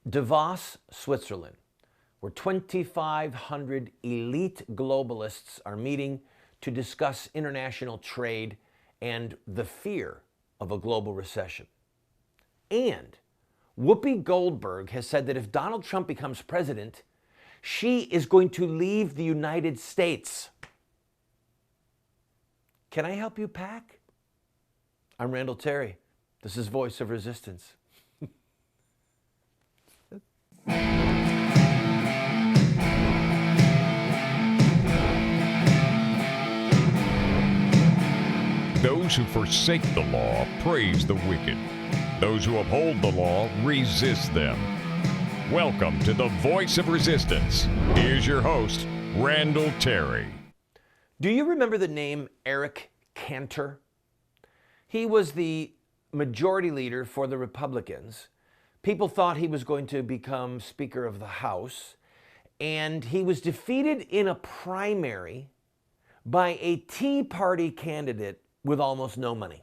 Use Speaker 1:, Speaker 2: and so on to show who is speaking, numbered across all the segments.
Speaker 1: Davos, Switzerland, where 2,500 elite globalists are meeting to discuss international trade and the fear of a global recession. And Whoopi Goldberg has said that if Donald Trump becomes president, she is going to leave the United States. Can I help you pack? I'm Randall Terry. This is Voice of Resistance.
Speaker 2: Those who forsake the law praise the wicked. Those who uphold the law resist them. Welcome to the Voice of Resistance. Here's your host, Randall Terry.
Speaker 1: Do you remember the name Eric Cantor? He was the majority leader for the Republicans. People thought he was going to become Speaker of the House, and he was defeated in a primary by a Tea Party candidate with almost no money.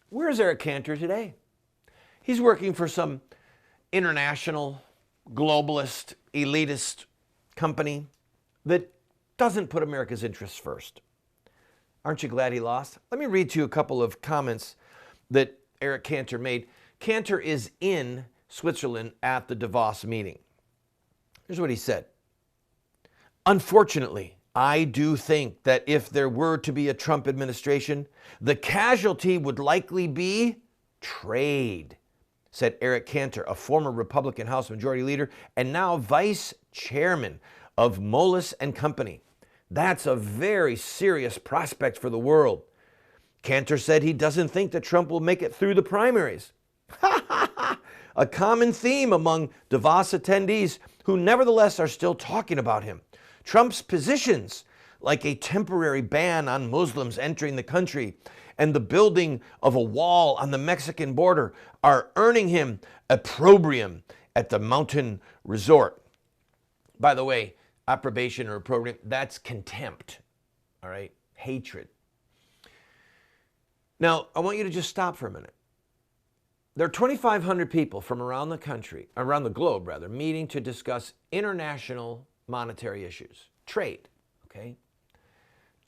Speaker 1: Where's Eric Cantor today? He's working for some international, globalist, elitist company that doesn't put America's interests first. Aren't you glad he lost? Let me read to you a couple of comments that Eric Cantor made. Cantor is in Switzerland at the Davos meeting. Here's what he said. Unfortunately, I do think that if there were to be a Trump administration, the casualty would likely be trade, said Eric Cantor, a former Republican House Majority Leader and now Vice Chairman of Moelis and Company. That's a very serious prospect for the world. Cantor said he doesn't think that Trump will make it through the primaries. A common theme among Davos attendees who nevertheless are still talking about him. Trump's positions, like a temporary ban on Muslims entering the country and the building of a wall on the Mexican border, are earning him opprobrium at the mountain resort. By the way, approbation or opprobrium, that's contempt, all right? Hatred. Now, I want you to just stop for a minute. There are 2,500 people from around the country, around the globe rather, meeting to discuss international monetary issues, trade, okay?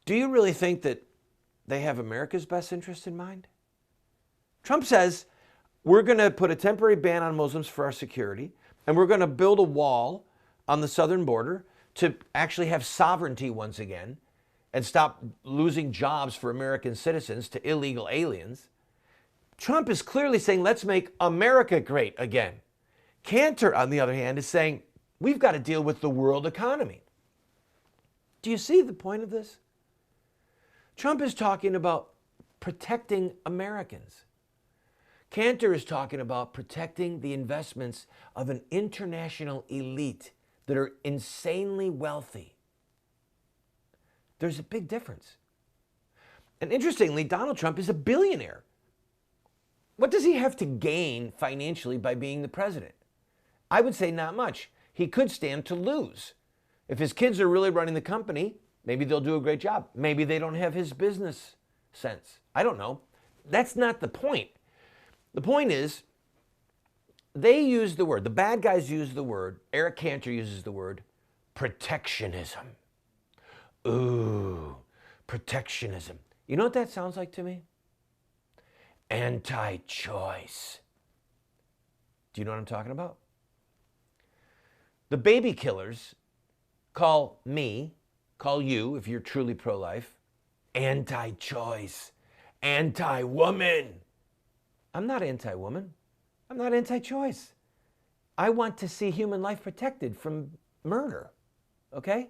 Speaker 1: Do you really think that they have America's best interest in mind? Trump says, we're going to put a temporary ban on Muslims for our security, and we're going to build a wall on the southern border to actually have sovereignty once again and stop losing jobs for American citizens to illegal aliens. Trump is clearly saying, let's make America great again. Cantor, on the other hand, is saying, we've got to deal with the world economy. Do you see the point of this? Trump is talking about protecting Americans. Cantor is talking about protecting the investments of an international elite that are insanely wealthy. There's a big difference. And interestingly, Donald Trump is a billionaire. What does he have to gain financially by being the president? I would say not much. He could stand to lose. If his kids are really running the company, maybe they'll do a great job. Maybe they don't have his business sense. I don't know. That's not the point. The point is, they use the word, the bad guys use the word, Eric Cantor uses the word, protectionism. Ooh, protectionism. You know what that sounds like to me? Anti-choice. Do you know what I'm talking about? The baby killers call me, call you, if you're truly pro-life, anti-choice, anti-woman. I'm not anti-woman. I'm not anti-choice. I want to see human life protected from murder, okay?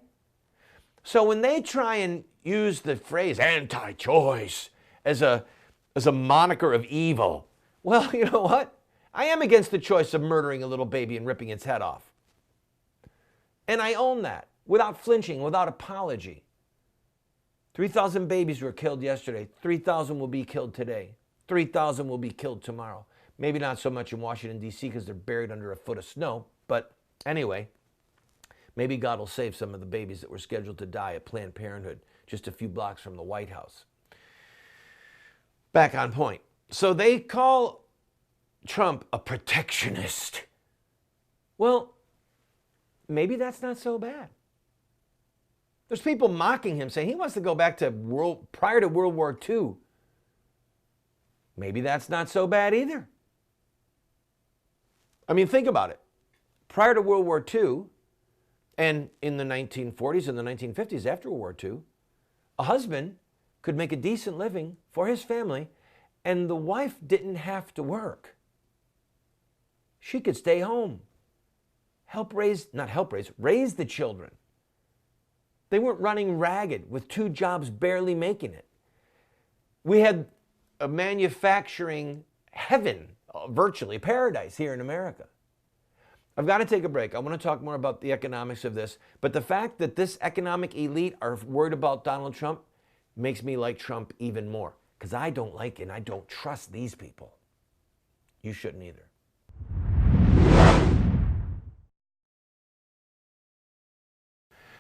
Speaker 1: So when they try and use the phrase anti-choice as a moniker of evil, well, you know what? I am against the choice of murdering a little baby and ripping its head off. And I own that without flinching, without apology. 3,000 babies were killed yesterday. 3,000 will be killed today. 3,000 will be killed tomorrow. Maybe not so much in Washington, D.C. because they're buried under a foot of snow. But anyway, maybe God will save some of the babies that were scheduled to die at Planned Parenthood just a few blocks from the White House. Back on point. So they call Trump a protectionist. Well, maybe that's not so bad. There's people mocking him, saying he wants to go back to prior to World War II. Maybe that's not so bad either. I mean, think about it. Prior to World War II, and in the 1940s and the 1950s after World War II, a husband could make a decent living for his family, and the wife didn't have to work. She could stay home, raise the children. They weren't running ragged with 2 jobs barely making it. We had a manufacturing heaven, virtually paradise here in America. I've got to take a break. I want to talk more about the economics of this, but the fact that this economic elite are worried about Donald Trump makes me like Trump even more, because I don't like and I don't trust these people. You shouldn't either.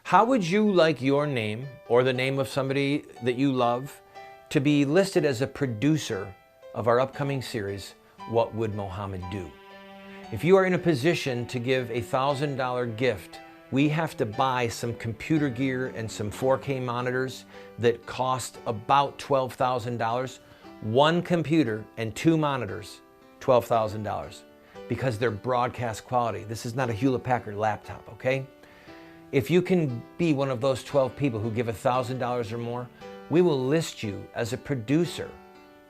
Speaker 1: How would you like your name or the name of somebody that you love to be listed as a producer of our upcoming series, What Would Mohammed Do? If you are in a position to give a $1,000 gift, we have to buy some computer gear and some 4K monitors that cost about $12,000. 1 computer and 2 monitors, $12,000, because they're broadcast quality. This is not a Hewlett-Packard laptop, okay? If you can be one of those 12 people who give $1,000 or more, we will list you as a producer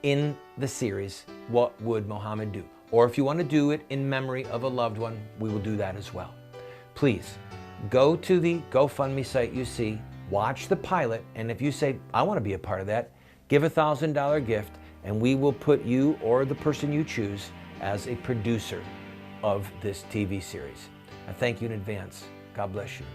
Speaker 1: in the series, What Would Mohammed Do? Or if you want to do it in memory of a loved one, we will do that as well. Please, go to the GoFundMe site you see, watch the pilot, and if you say, I want to be a part of that, give a $1,000 gift, and we will put you or the person you choose as a producer of this TV series. I thank you in advance. God bless you.